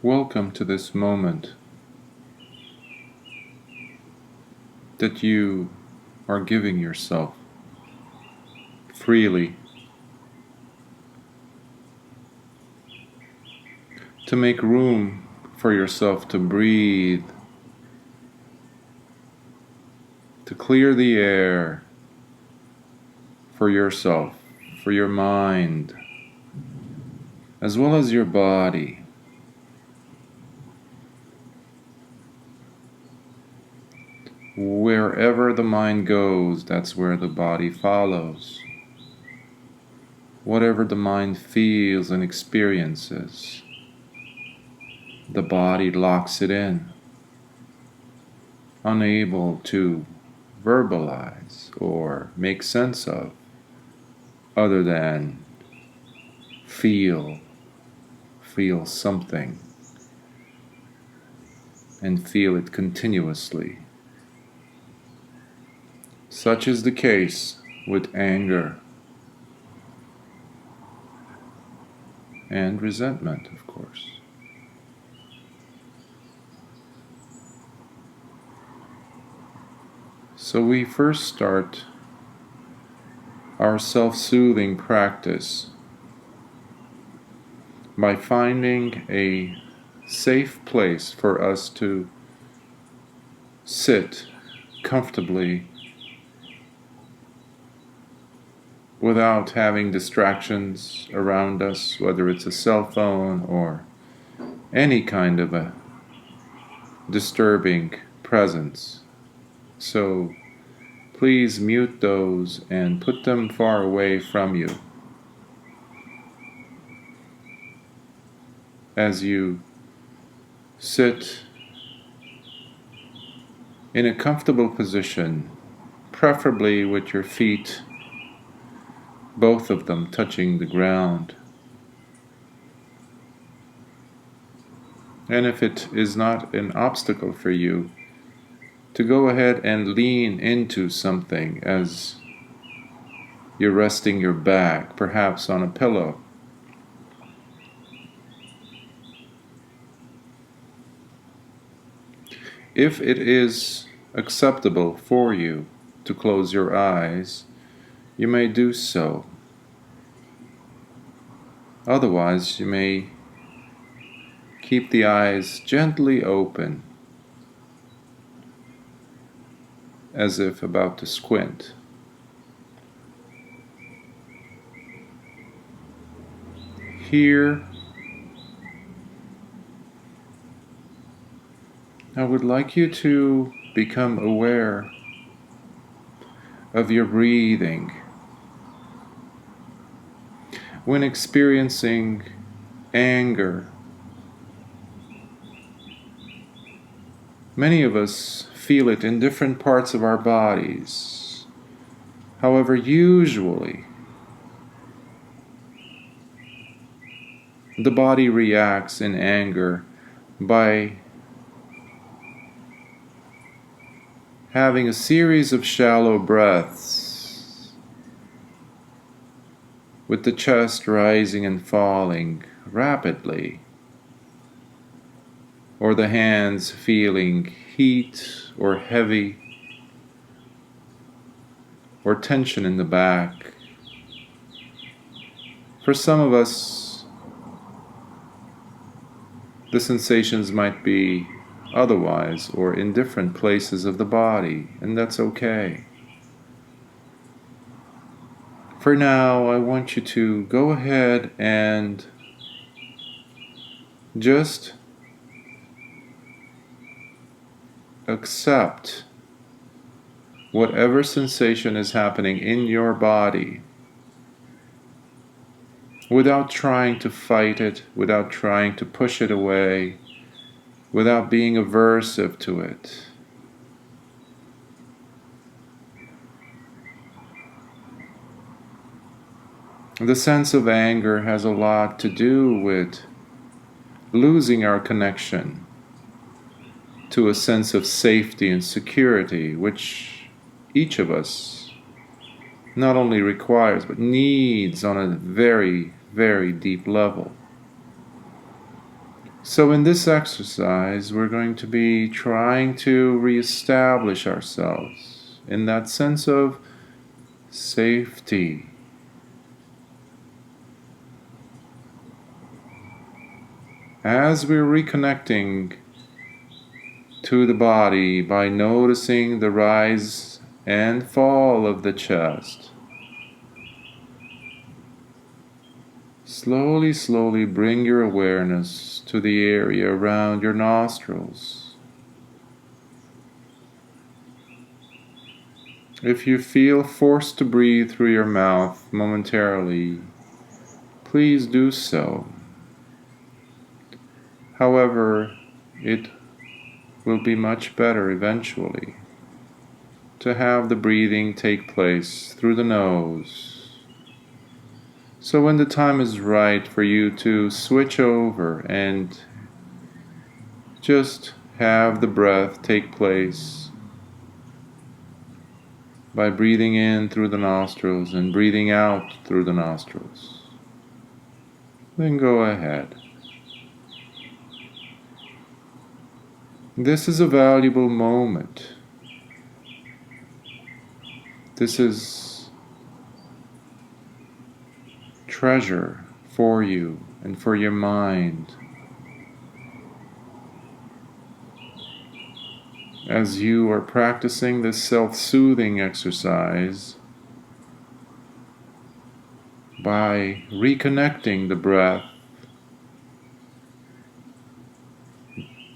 welcome to this moment that you are giving yourself freely to make room for yourself to breathe, to clear the air for yourself, for your mind, as well as your body. Wherever the mind goes, that's where the body follows. Whatever the mind feels and experiences, the body locks it in, unable to verbalize or make sense of, other than feel something, and feel it continuously. Such is the case with anger and resentment, of course. So we first start our self-soothing practice by finding a safe place for us to sit comfortably without having distractions around us, whether it's a cell phone or any kind of a disturbing presence. So please mute those and put them far away from you as you sit in a comfortable position, preferably with your feet, both of them touching the ground. And if it is not an obstacle for you, to go ahead and lean into something as you're resting your back, perhaps on a pillow. If it is acceptable for you to close your eyes, you may do so. Otherwise, you may keep the eyes gently open, as if about to squint. Here, I would like you to become aware of your breathing. When experiencing anger, many of us feel it in different parts of our bodies. However, usually, the body reacts in anger by having a series of shallow breaths, with the chest rising and falling rapidly, or the hands feeling heat or heavy, or tension in the back. For some of us, the sensations might be otherwise or in different places of the body, and that's okay. For now, I want you to go ahead and just accept whatever sensation is happening in your body without trying to fight it, without trying to push it away, without being aversive to it. The sense of anger has a lot to do with losing our connection to a sense of safety and security, which each of us not only requires but needs on a very, very deep level. So in this exercise, we're going to be trying to reestablish ourselves in that sense of safety. As we're reconnecting to the body by noticing the rise and fall of the chest, slowly, slowly bring your awareness to the area around your nostrils. If you feel forced to breathe through your mouth momentarily, please do so. However, it will be much better eventually to have the breathing take place through the nose. So when the time is right for you to switch over and just have the breath take place by breathing in through the nostrils and breathing out through the nostrils, then go ahead. This is a valuable moment. This is treasure for you and for your mind as you are practicing this self-soothing exercise by reconnecting the breath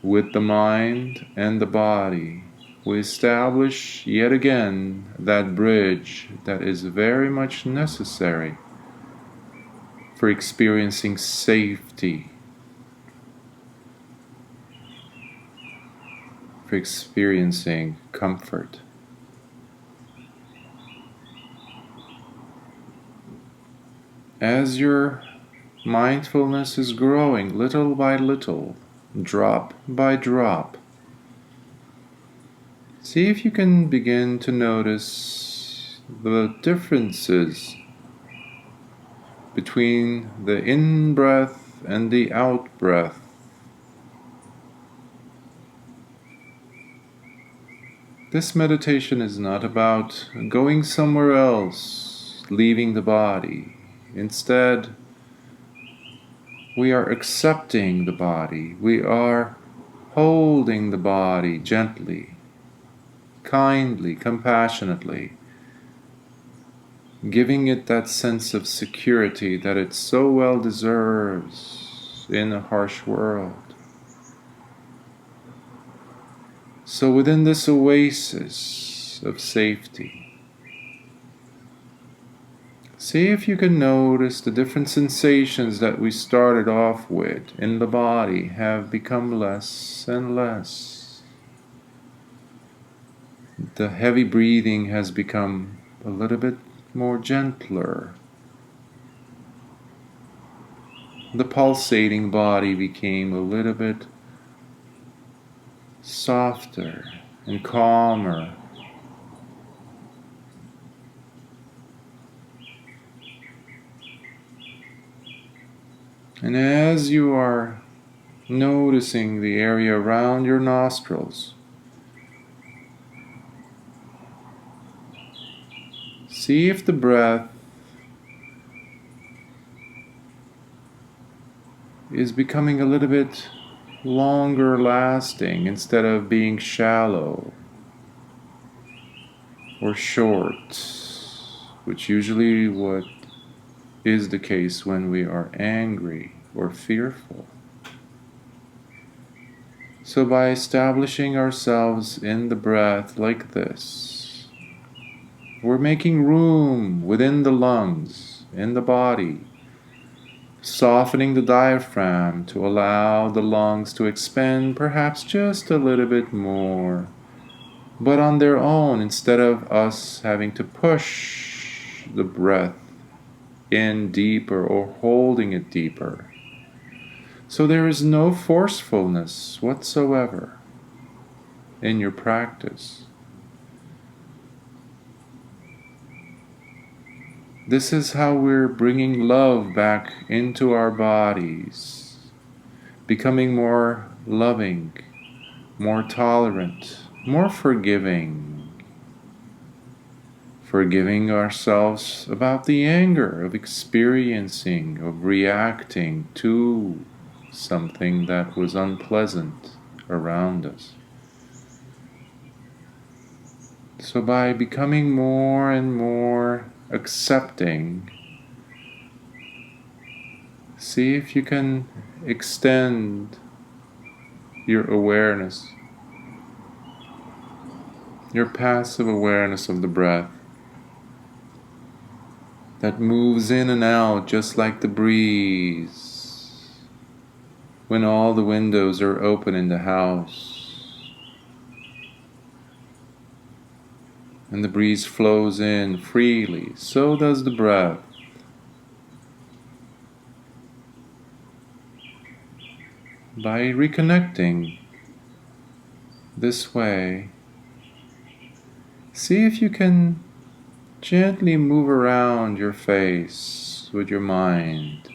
with the mind and the body. We establish yet again that bridge that is very much necessary for experiencing safety, for experiencing comfort. As your mindfulness is growing little by little, drop by drop, see if you can begin to notice the differences between the in-breath and the out-breath. This meditation is not about going somewhere else, leaving the body. Instead, we are accepting the body. We are holding the body gently, kindly, compassionately, giving it that sense of security that it so well deserves in a harsh world. So within this oasis of safety, see if you can notice the different sensations that we started off with in the body have become less and less. The heavy breathing has become a little bit more gentler. The pulsating body became a little bit softer and calmer. And as you are noticing the area around your nostrils, see if the breath is becoming a little bit longer lasting instead of being shallow or short, which usually what is the case when we are angry or fearful. So by establishing ourselves in the breath like this, we're making room within the lungs, in the body, softening the diaphragm to allow the lungs to expand perhaps just a little bit more, but on their own, instead of us having to push the breath in deeper or holding it deeper. So there is no forcefulness whatsoever in your practice. This is how we're bringing love back into our bodies, becoming more loving, more tolerant, more forgiving. Forgiving ourselves about the anger of experiencing, of reacting to something that was unpleasant around us. So by becoming more and more accepting, see if you can extend your awareness, your passive awareness of the breath that moves in and out just like the breeze when all the windows are open in the house. And the breeze flows in freely, so does the breath. By reconnecting this way, see if you can gently move around your face with your mind.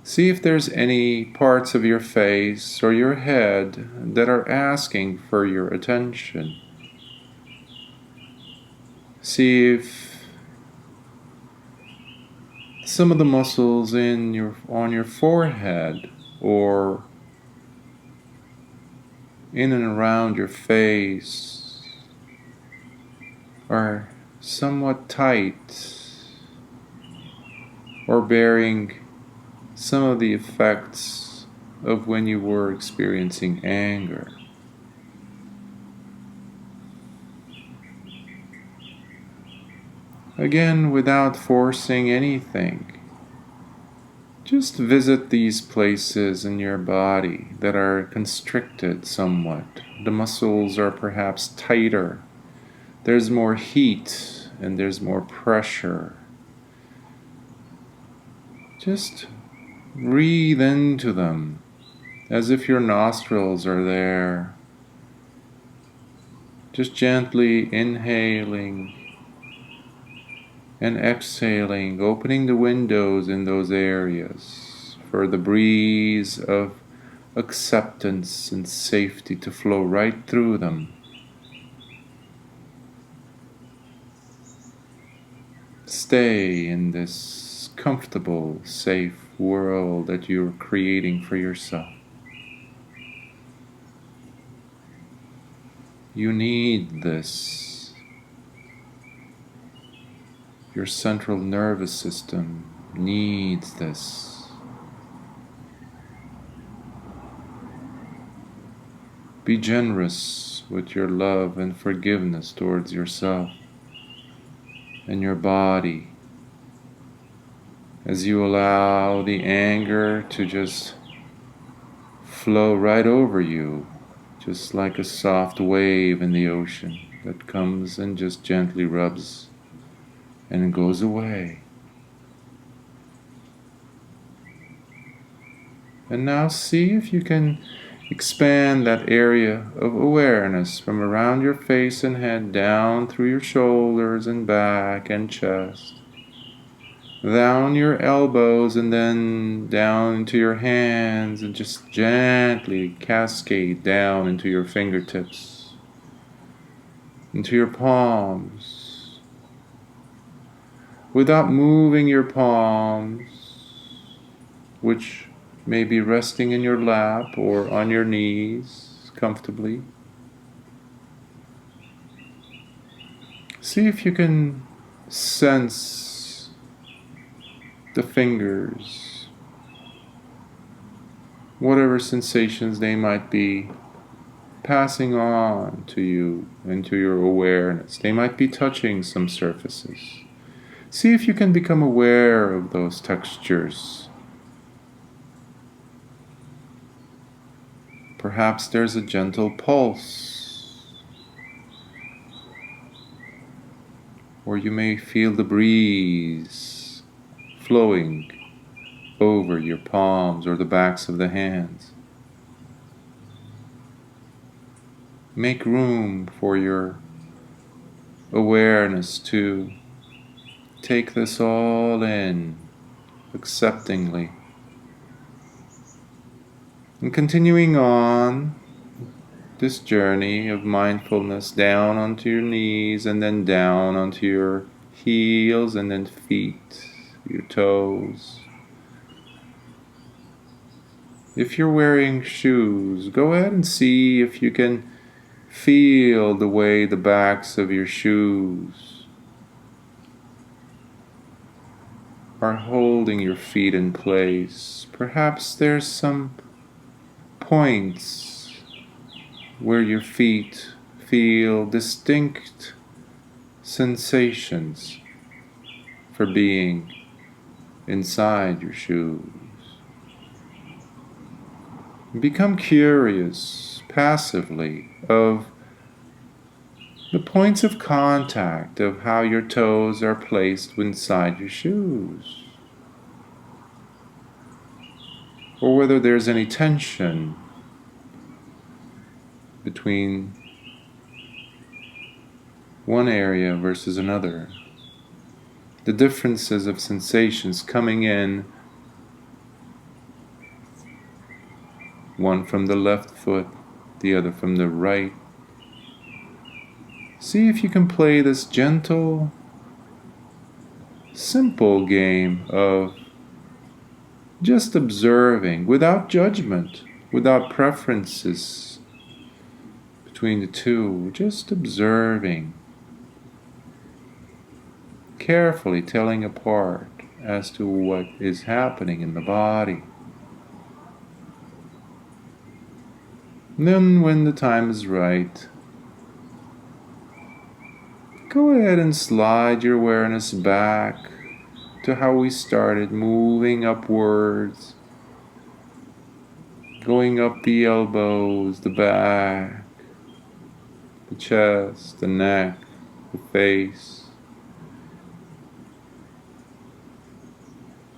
See if there's any parts of your face or your head that are asking for your attention. See if some of the muscles on your forehead or in and around your face are somewhat tight or bearing some of the effects of when you were experiencing anger. Again, without forcing anything, just visit these places in your body that are constricted somewhat. The muscles are perhaps tighter. There's more heat and there's more pressure. Just breathe into them as if your nostrils are there. Just gently inhaling and exhaling, opening the windows in those areas for the breeze of acceptance and safety to flow right through them. Stay in this comfortable, safe world that you're creating for yourself. You need this. Your central nervous system needs this. Be generous with your love and forgiveness towards yourself and your body as you allow the anger to just flow right over you, just like a soft wave in the ocean that comes and just gently rubs and goes away. And now see if you can expand that area of awareness from around your face and head down through your shoulders and back and chest, down your elbows and then down into your hands, and just gently cascade down into your fingertips, into your palms, without moving your palms, which may be resting in your lap or on your knees comfortably. See if you can sense the fingers, whatever sensations they might be, passing on to you into your awareness. They might be touching some surfaces. See if you can become aware of those textures. Perhaps there's a gentle pulse, or you may feel the breeze flowing over your palms or the backs of the hands. Make room for your awareness to take this all in acceptingly. And continuing on this journey of mindfulness down onto your knees and then down onto your heels and then feet, your toes. If you're wearing shoes, go ahead and see if you can feel the way the backs of your shoes are holding your feet in place. Perhaps there's some points where your feet feel distinct sensations for being inside your shoes. Become curious passively of the points of contact of how your toes are placed inside your shoes, or whether there's any tension between one area versus another. The differences of sensations coming in, one from the left foot, the other from the right. See if you can play this gentle, simple game of just observing without judgment, without preferences between the two, just observing, carefully telling apart as to what is happening in the body. And then when the time is right, go ahead and slide your awareness back to how we started, moving upwards, going up the elbows, the back, the chest, the neck, the face.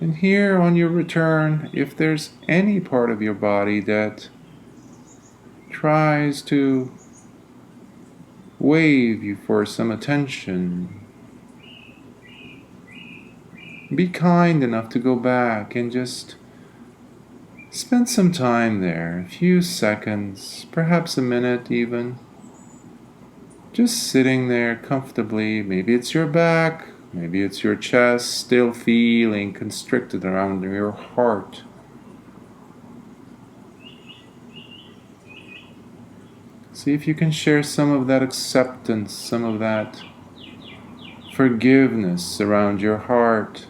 And here on your return, if there's any part of your body that tries to wave you for some attention, be kind enough to go back and just spend some time there, a few seconds, perhaps a minute even, just sitting there comfortably. Maybe it's your back, maybe it's your chest, still feeling constricted around your heart. See if you can share some of that acceptance, some of that forgiveness around your heart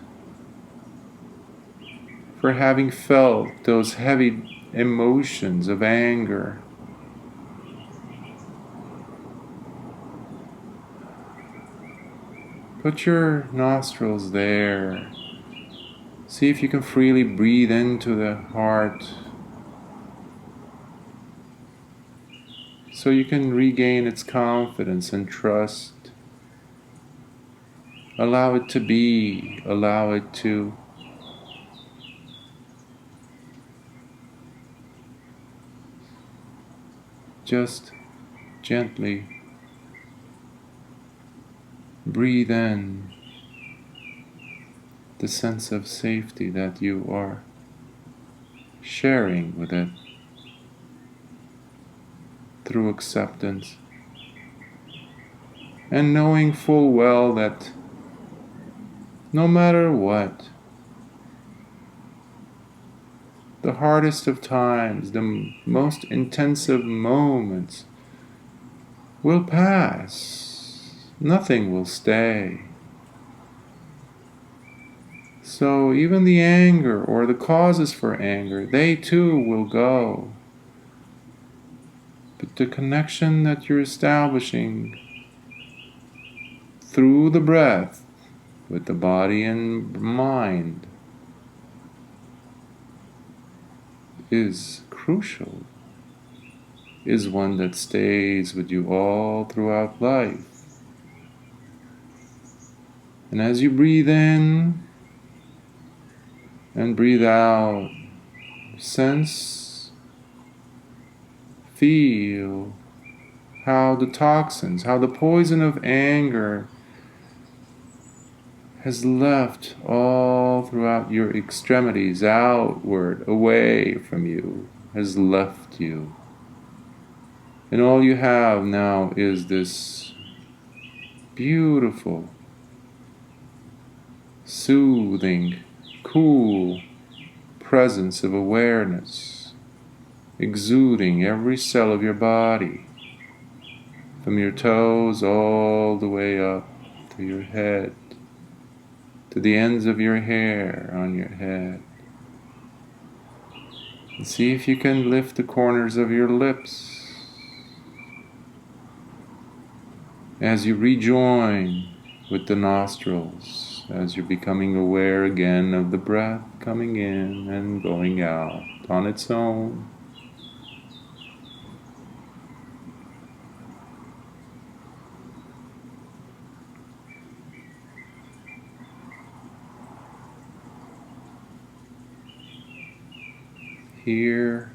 for having felt those heavy emotions of anger. Put your nostrils there. See if you can freely breathe into the heart so you can regain its confidence and trust. Allow it to be, allow it to just gently breathe in the sense of safety that you are sharing with it through acceptance, and knowing full well that no matter what, the hardest of times, the most intensive moments will pass. Nothing will stay. So even the anger or the causes for anger, they too will go. But the connection that you're establishing through the breath with the body and mind is crucial, is one that stays with you all throughout life. And as you breathe in and breathe out, sense, feel how the toxins, how the poison of anger has left all throughout your extremities, outward, away from you. has left you. And all you have now is this beautiful, soothing, cool presence of awareness, exuding every cell of your body, from your toes all the way up to your head, to the ends of your hair on your head. And see if you can lift the corners of your lips as you rejoin with the nostrils, as you're becoming aware again of the breath coming in and going out on its own. Here,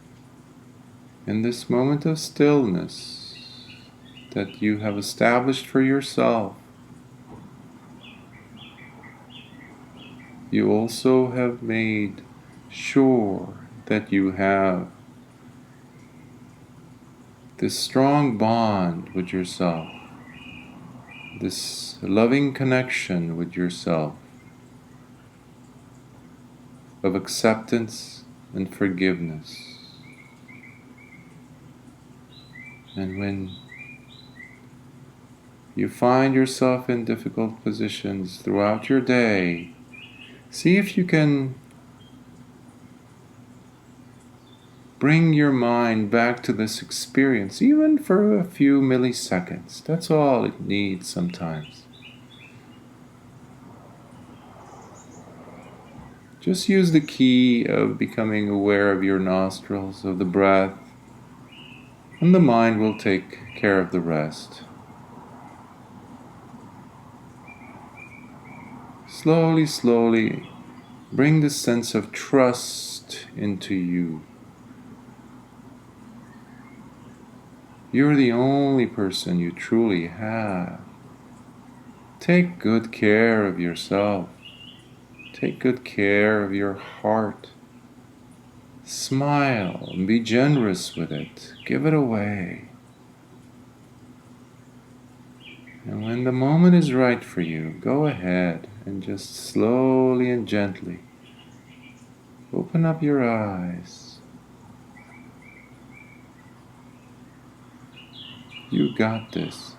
in this moment of stillness that you have established for yourself, you also have made sure that you have this strong bond with yourself, this loving connection with yourself of acceptance and forgiveness. And when you find yourself in difficult positions throughout your day, see if you can bring your mind back to this experience, even for a few milliseconds. That's all it needs sometimes. Just use the key of becoming aware of your nostrils, of the breath, and the mind will take care of the rest. Slowly, slowly, bring this sense of trust into you. You're the only person you truly have. Take good care of yourself. Take good care of your heart. Smile and be generous with it. Give it away. And when the moment is right for you, go ahead and just slowly and gently open up your eyes. You got this.